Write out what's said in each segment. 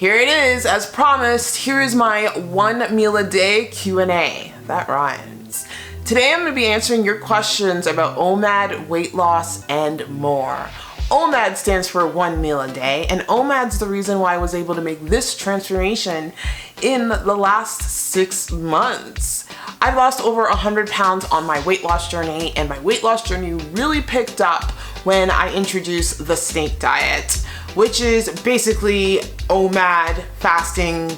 Here it is, as promised. Here is my one meal a day Q&A. That rhymes. Today I'm going to be answering your questions about OMAD, weight loss, and more. OMAD stands for one meal a day, and OMAD's the reason why I was able to make this transformation in the last 6 months. I lost over 100 pounds on my weight loss journey, and my weight loss journey really picked up when I introduced the snake diet, which is basically OMAD, fasting,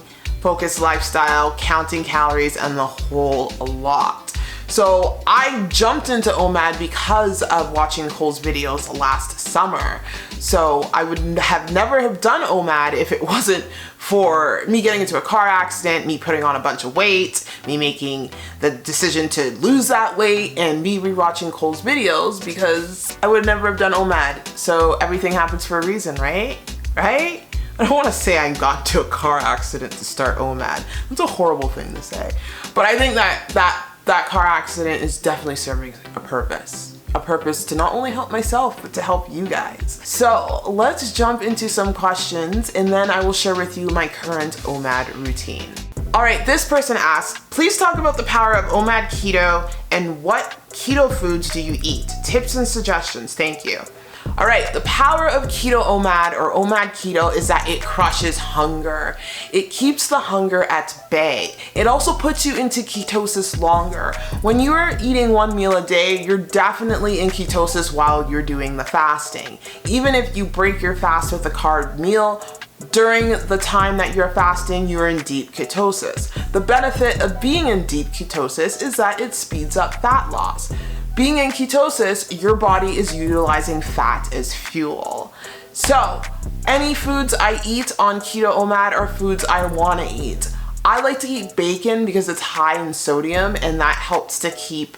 focused lifestyle, counting calories, and the whole lot. So I jumped into OMAD because of watching Cole's videos last summer. So I would never have done OMAD if it wasn't for me getting into a car accident, me putting on a bunch of weight, me making the decision to lose that weight, and me rewatching Cole's videos, because I would never have done OMAD. So everything happens for a reason, right? Right? I don't want to say I got into a car accident to start OMAD. That's a horrible thing to say. But I think that car accident is definitely serving a purpose. A purpose to not only help myself, but to help you guys. So let's jump into some questions, and then I will share with you my current OMAD routine. All right, this person asks, please talk about the power of OMAD keto and what keto foods do you eat? Tips and suggestions, thank you. All right, the power of keto OMAD or OMAD keto is that it crushes hunger. It keeps the hunger at bay. It also puts you into ketosis longer. When you are eating one meal a day, you're definitely in ketosis while you're doing the fasting. Even if you break your fast with a carb meal, during the time that you're fasting, you're in deep ketosis. The benefit of being in deep ketosis is that it speeds up fat loss. Being in ketosis, your body is utilizing fat as fuel. So, any foods I eat on keto OMAD are foods I want to eat. I like to eat bacon because it's high in sodium, and that helps to keep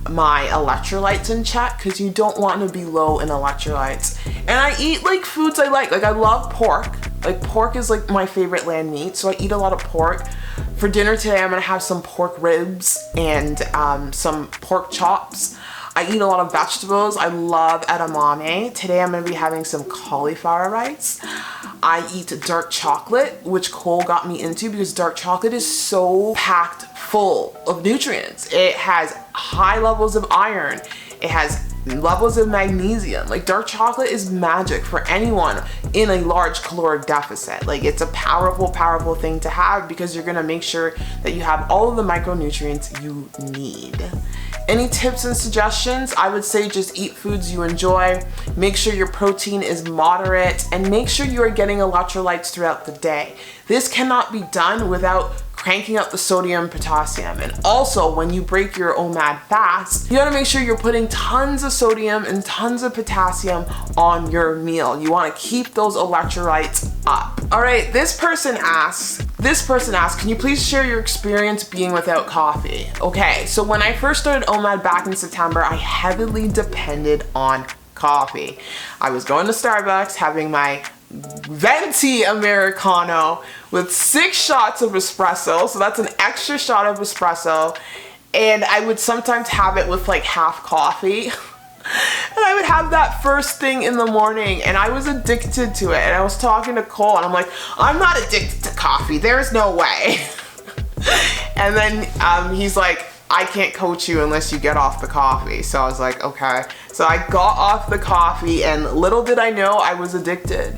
my electrolytes in check, because you don't want to be low in electrolytes. And I eat like foods I like I love pork. Like pork is like my favorite land meat, so I eat a lot of pork. For dinner today, I'm gonna have some pork ribs and some pork chops. I eat a lot of vegetables. I love edamame. Today I'm gonna be having some cauliflower rice. I eat dark chocolate, which Cole got me into because dark chocolate is so packed full of nutrients. It has high levels of iron. It has levels of magnesium. Like, dark chocolate is magic for anyone in a large caloric deficit. Like, it's a powerful, powerful thing to have, because you're gonna make sure that you have all of the micronutrients you need. Any tips and suggestions? I would say just eat foods you enjoy, make sure your protein is moderate, and make sure you are getting electrolytes throughout the day. This cannot be done without cranking up the sodium, potassium. And also, when you break your OMAD fast, you gotta make sure you're putting tons of sodium and tons of potassium on your meal. You wanna keep those electrolytes up. All right, this person asks, can you please share your experience being without coffee? Okay, so when I first started OMAD back in September, I heavily depended on coffee. I was going to Starbucks, having my venti Americano with 6 shots of espresso. So that's an extra shot of espresso. And I would sometimes have it with like half coffee. And I would have that first thing in the morning, and I was addicted to it. And I was talking to Cole, and I'm like, I'm not addicted to coffee. There's no way. And then he's like, I can't coach you unless you get off the coffee. So I was like, okay. So I got off the coffee, and little did I know I was addicted.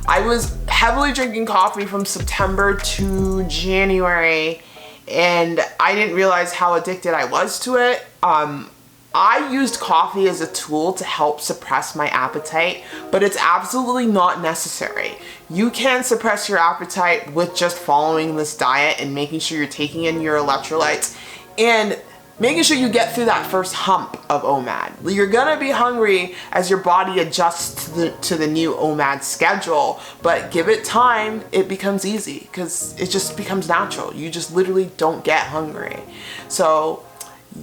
I was heavily drinking coffee from September to January, and I didn't realize how addicted I was to it. I used coffee as a tool to help suppress my appetite, but it's absolutely not necessary. You can suppress your appetite with just following this diet and making sure you're taking in your electrolytes and making sure you get through that first hump of OMAD. You're gonna be hungry as your body adjusts to the new OMAD schedule, but give it time, it becomes easy, because it just becomes natural. You just literally don't get hungry. So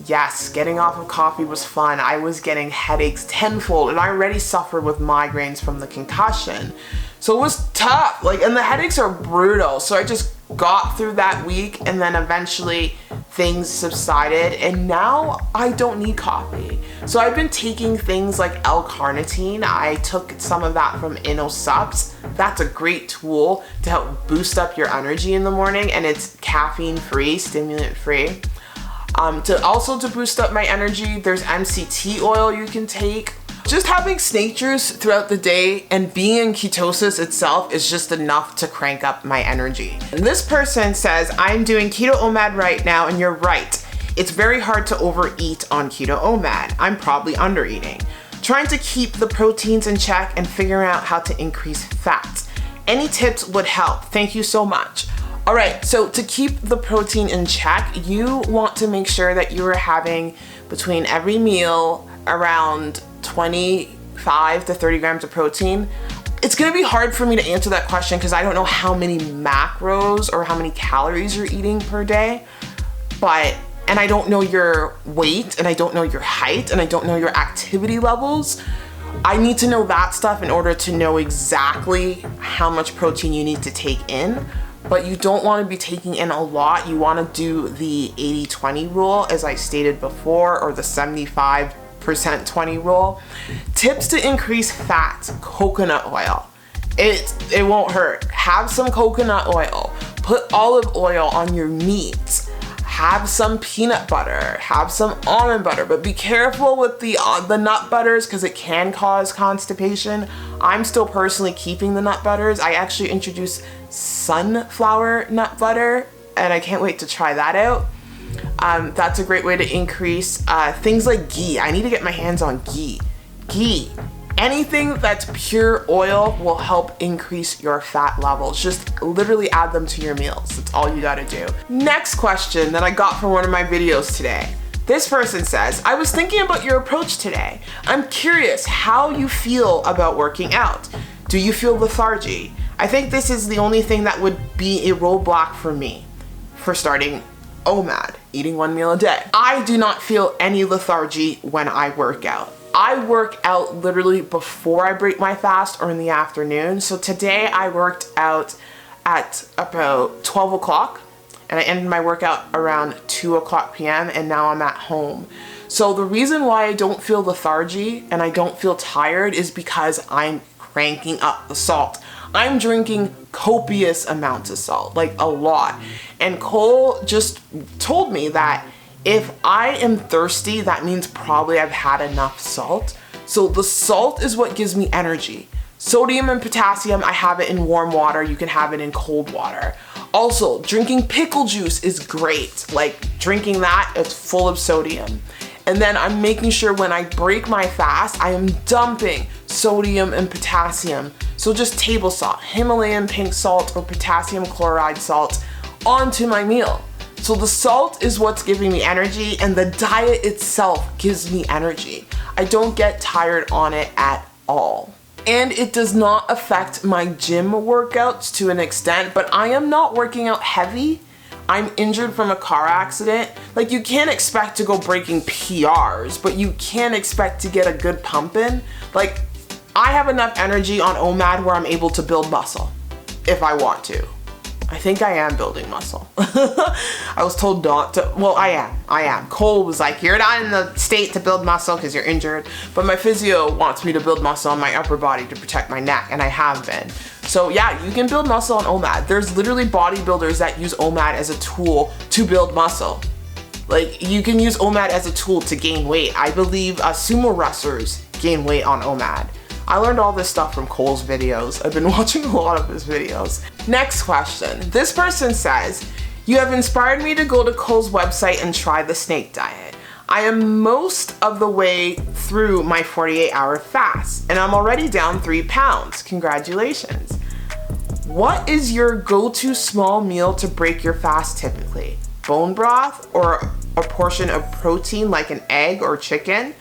yes, getting off of coffee was fun. I was getting headaches tenfold, and I already suffered with migraines from the concussion. So it was tough, and the headaches are brutal. So I just got through that week, and then eventually things subsided, and now I don't need coffee. So I've been taking things like L-carnitine. I took some of that from InnoSupps. That's a great tool to help boost up your energy in the morning, and it's caffeine free, stimulant free. To boost up my energy, there's MCT oil you can take. Just having snake juice throughout the day and being in ketosis itself is just enough to crank up my energy. And this person says, I'm doing Keto OMAD right now, and you're right. It's very hard to overeat on Keto OMAD. I'm probably undereating. Trying to keep the proteins in check and figuring out how to increase fat. Any tips would help. Thank you so much. All right, so to keep the protein in check, you want to make sure that you are having between every meal around 25 to 30 grams of protein. It's gonna be hard for me to answer that question because I don't know how many macros or how many calories you're eating per day, and I don't know your weight, and I don't know your height, and I don't know your activity levels. I need to know that stuff in order to know exactly how much protein you need to take in. But you don't want to be taking in a lot. You want to do the 80-20 rule, as I stated before, or the 75% 20 rule. Tips to increase fat: coconut oil. It won't hurt. Have some coconut oil. Put olive oil on your meat. Have some peanut butter. Have some almond butter. But be careful with the nut butters because it can cause constipation. I'm still personally keeping the nut butters. I actually introduced sunflower nut butter, and I can't wait to try that out. That's a great way to increase things like ghee. I need to get my hands on ghee. Anything that's pure oil will help increase your fat levels. Just literally add them to your meals. That's all you gotta do. Next question that I got from one of my videos today. This person says, I was thinking about your approach today. I'm curious how you feel about working out. Do you feel lethargy? I think this is the only thing that would be a roadblock for me for starting OMAD, eating 1 meal a day. I do not feel any lethargy when I work out. I work out literally before I break my fast or in the afternoon. So today I worked out at about 12 o'clock and I ended my workout around 2 o'clock p.m. and now I'm at home. So the reason why I don't feel lethargy and I don't feel tired is because I'm cranking up the salt. I'm drinking copious amounts of salt, like a lot. And Cole just told me that if I am thirsty, that means probably I've had enough salt. So the salt is what gives me energy. Sodium and potassium, I have it in warm water. You can have it in cold water. Also, drinking pickle juice is great. Like drinking that, it's full of sodium. And then I'm making sure when I break my fast, I am dumping sodium and potassium. So just table salt, Himalayan pink salt or potassium chloride salt onto my meal. So the salt is what's giving me energy and the diet itself gives me energy. I don't get tired on it at all. And it does not affect my gym workouts to an extent, but I am not working out heavy. I'm injured from a car accident. Like you can't expect to go breaking PRs, but you can expect to get a good pump in. Like I have enough energy on OMAD where I'm able to build muscle if I want to. I think I am building muscle. I was told not to, well, I am. Cole was like, you're not in the state to build muscle because you're injured, but my physio wants me to build muscle on my upper body to protect my neck, and I have been. So yeah, you can build muscle on OMAD. There's literally bodybuilders that use OMAD as a tool to build muscle. Like you can use OMAD as a tool to gain weight. I believe sumo wrestlers gain weight on OMAD. I learned all this stuff from Cole's videos. I've been watching a lot of his videos. Next question. This person says, you have inspired me to go to Cole's website and try the snake diet. I am most of the way through my 48-hour fast and I'm already down 3 pounds. Congratulations. What is your go-to small meal to break your fast typically? Bone broth or a portion of protein like an egg or chicken?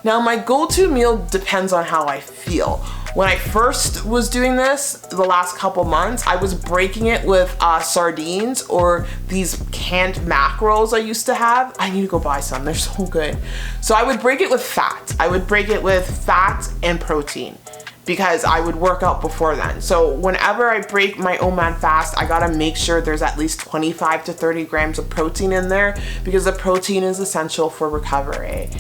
Now my go-to meal depends on how I feel. When I first was doing this, the last couple months, I was breaking it with sardines or these canned mackerels I used to have. I need to go buy some, they're so good. So I would break it with fat. I would break it with fat and protein because I would work out before then. So whenever I break my OMAD fast, I gotta make sure there's at least 25 to 30 grams of protein in there because the protein is essential for recovery.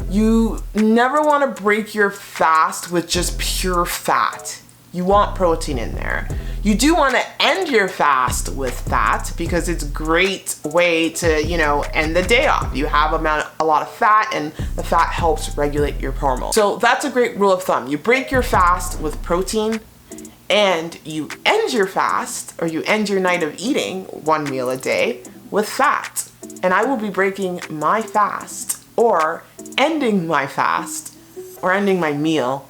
You never want to break your fast with just pure fat. You want protein in there. You do want to end your fast with fat because it's a great way to, end the day off. You have a lot of fat, and the fat helps regulate your hormones. So that's a great rule of thumb. You break your fast with protein, and you end your fast, or you end your night of eating 1 meal a day with fat. And I will be breaking my fast, or ending my fast, or ending my meal.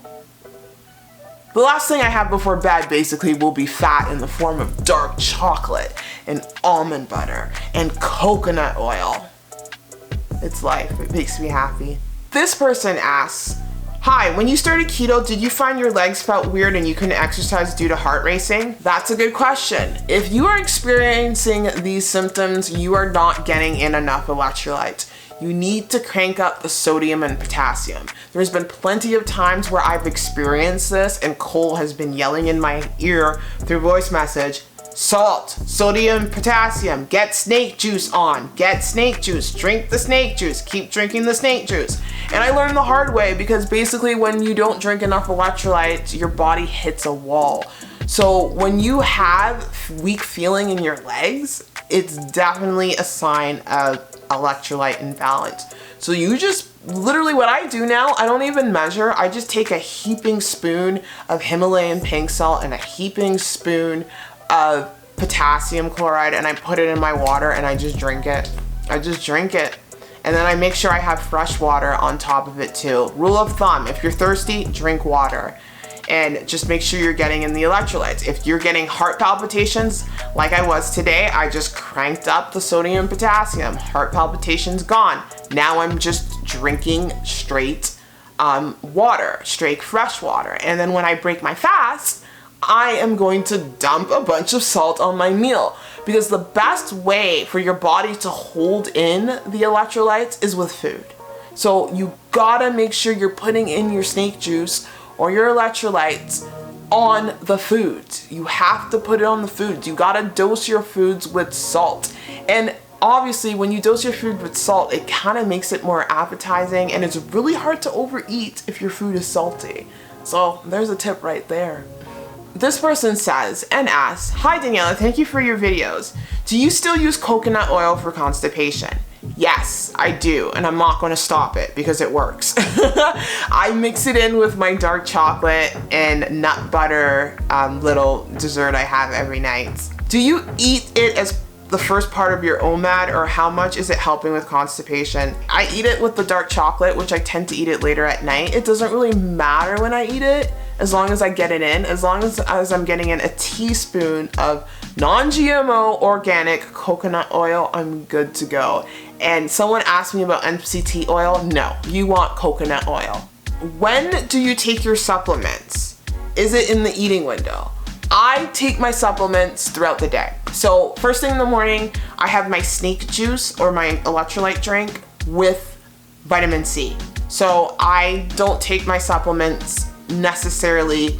The last thing I have before bed basically will be fat in the form of dark chocolate and almond butter and coconut oil. It's life. It makes me happy. This person asks, hi, when you started keto, did you find your legs felt weird and you couldn't exercise due to heart racing? That's a good question. If you are experiencing these symptoms, you are not getting in enough electrolytes. You need to crank up the sodium and potassium. There's been plenty of times where I've experienced this and Cole has been yelling in my ear through voice message, salt, sodium, potassium, get snake juice on, get snake juice, drink the snake juice, keep drinking the snake juice. And I learned the hard way because basically when you don't drink enough electrolytes, your body hits a wall. So when you have weak feeling in your legs, it's definitely a sign of electrolyte imbalance. So you just, literally what I do now, I don't even measure. I just take a heaping spoon of Himalayan pink salt and a heaping spoon of potassium chloride, and I put it in my water and I just drink it. I just drink it. And then I make sure I have fresh water on top of it too. Rule of thumb, if you're thirsty, drink water. And just make sure you're getting in the electrolytes. If you're getting heart palpitations, like I was today, I just cranked up the sodium and potassium. Heart palpitations gone. Now I'm just drinking straight water, straight fresh water. And then when I break my fast, I am going to dump a bunch of salt on my meal, because the best way for your body to hold in the electrolytes is with food. So you gotta make sure you're putting in your snake juice or your electrolytes on the foods. You have to put it on the foods. You gotta dose your foods with salt. And obviously when you dose your food with salt, it kind of makes it more appetizing, and it's really hard to overeat if your food is salty. So there's a tip right there. This person says and asks, hi Daniella, thank you for your videos. Do you still use coconut oil for constipation? Yes, I do, and I'm not going to stop it because it works. I mix it in with my dark chocolate and nut butter little dessert I have every night. Do you eat it as the first part of your OMAD, or how much is it helping with constipation? I eat it with the dark chocolate, which I tend to eat it later at night. It doesn't really matter when I eat it, as long as I get it in, as long as I'm getting in a teaspoon of non-GMO organic coconut oil, I'm good to go. And someone asked me about MCT oil. No, you want coconut oil. When do you take your supplements? Is it in the eating window? I take my supplements throughout the day. So first thing in the morning, I have my snake juice or my electrolyte drink with vitamin C. So I don't take my supplements necessarily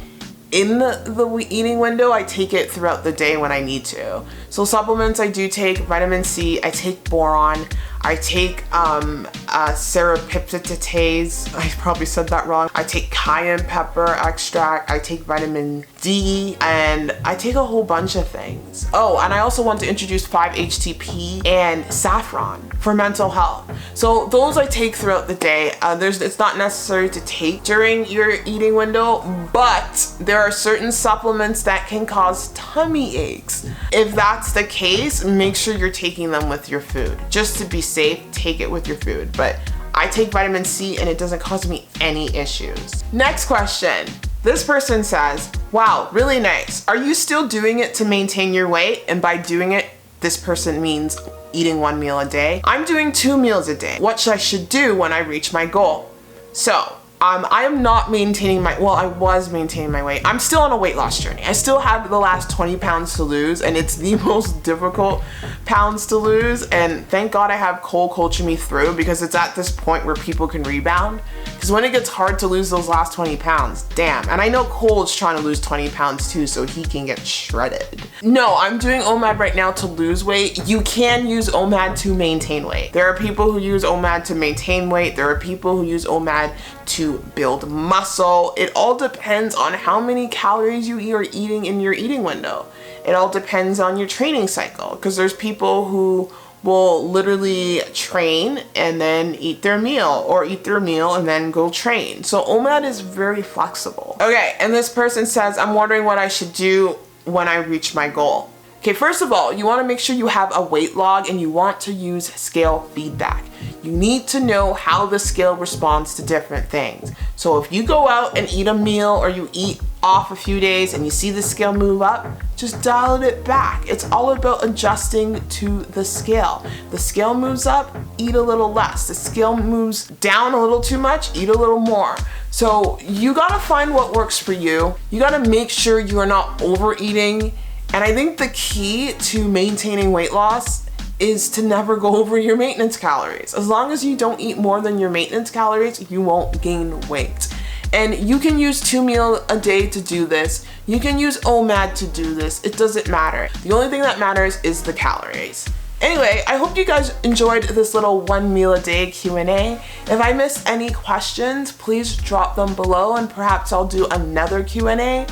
in the eating window. I take it throughout the day when I need to. So supplements, I do take vitamin C, I take boron, I take serapeptitase, I probably said that wrong. I take cayenne pepper extract, I take vitamin D, and I take a whole bunch of things. Oh, and I also want to introduce 5-HTP and saffron for mental health. So those I take throughout the day. It's not necessary to take during your eating window, but there are certain supplements that can cause tummy aches. If that's the case, make sure you're taking them with your food. Just to be safe, take it with your food. But I take vitamin C and it doesn't cause me any issues. Next question. This person says, wow, really nice. Are you still doing it to maintain your weight? And by doing it, this person means eating 1 meal a day. I'm doing 2 meals a day, which I should do when I reach my goal. So I am not maintaining my, well, I was maintaining my weight. I'm still on a weight loss journey. I still have the last 20 pounds to lose, and it's the most difficult pounds to lose. And thank God I have Cole coaching me through, because it's at this point where people can rebound. Because when it gets hard to lose those last 20 pounds, damn. And I know Cole is trying to lose 20 pounds too, so he can get shredded. No, I'm doing OMAD right now to lose weight. You can use OMAD to maintain weight. There are people who use OMAD to maintain weight. There are people who use OMAD to build muscle. It all depends on how many calories you are eating in your eating window. It all depends on your training cycle, because there's people who will literally train and then eat their meal, or eat their meal and then go train. So OMAD is very flexible. Okay, and this person says, I'm wondering what I should do when I reach my goal. Okay, first of all, you want to make sure you have a weight log, and you want to use scale feedback. You need to know how the scale responds to different things. So if you go out and eat a meal, or you eat off a few days and you see the scale move up, just dial it back. It's all about adjusting to the scale. The scale moves up, eat a little less. The scale moves down a little too much, eat a little more. So you gotta find what works for you. You gotta make sure you are not overeating. And I think the key to maintaining weight loss is to never go over your maintenance calories. As long as you don't eat more than your maintenance calories, you won't gain weight. And you can use 2 meals a day to do this. You can use OMAD to do this. It doesn't matter. The only thing that matters is the calories. Anyway, I hope you guys enjoyed this little 1 meal a day Q&A. If I missed any questions, please drop them below, and perhaps I'll do another Q&A.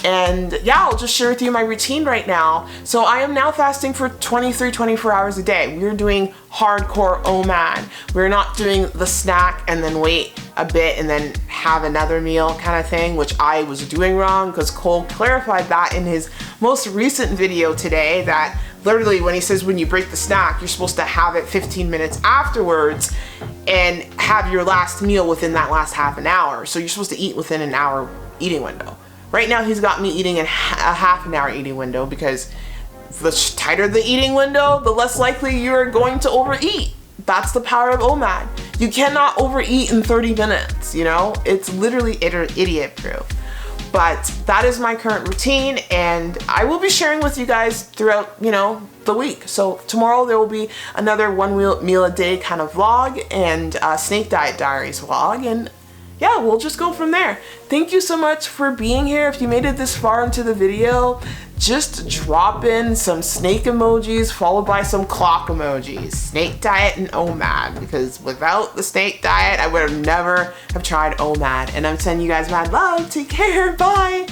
And yeah, I'll just share with you my routine right now. So I am now fasting for 24 hours a day. We're doing hardcore OMAD. We're not doing the snack and then wait a bit and then have another meal kind of thing, which I was doing wrong, because Cole clarified that in his most recent video today, that literally when he says when you break the snack, you're supposed to have it 15 minutes afterwards and have your last meal within that last half an hour. So you're supposed to eat within an hour eating window. Right now he's got me eating in a half an hour eating window, because the tighter the eating window, the less likely you're going to overeat. That's the power of OMAD. You cannot overeat in 30 minutes, you know? It's literally idiot proof. But that is my current routine, and I will be sharing with you guys throughout, you know, the week. So tomorrow there will be another 1 meal a day kind of vlog, and Snake Diet Diaries vlog, and yeah, we'll just go from there. Thank you so much for being here. If you made it this far into the video, just drop in some snake emojis followed by some clock emojis. Snake diet and OMAD, because without the snake diet, I would have never have tried OMAD. And I'm sending you guys mad love. Take care. Bye.